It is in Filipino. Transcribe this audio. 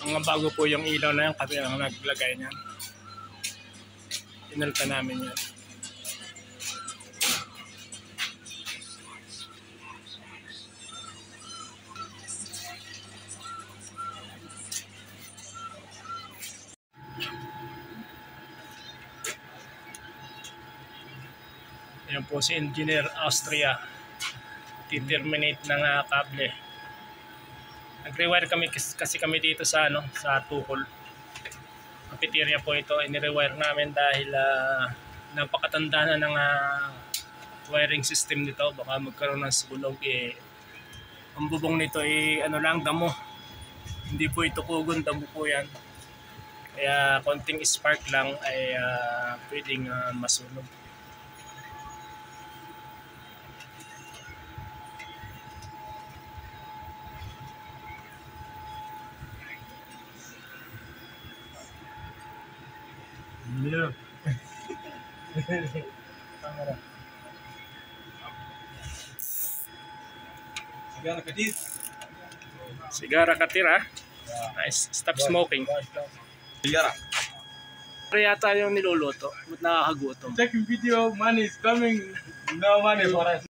Mga bago po yung ilaw na yan, kami ang naglagay niyan. Pinalta namin yan. Yan po si Engineer Austria. Terminate ng kable. Nag-rewire kami kasi kami dito sa sa Tukol. Cafeteria po ito, ini-rewire namin dahil napakatanda na ng wiring system nito. Baka magkaroon ng sunog ang bubong nito ay damo. Hindi po ito kugon, damo po yan. Kaya konting spark lang ay pwedeng masunog. Yeah. Sigara katira. Nice. Stop smoking. Sigara. Pero yata yung niluluto. Ba't nakakagutom? Check video, money is coming. No money for us.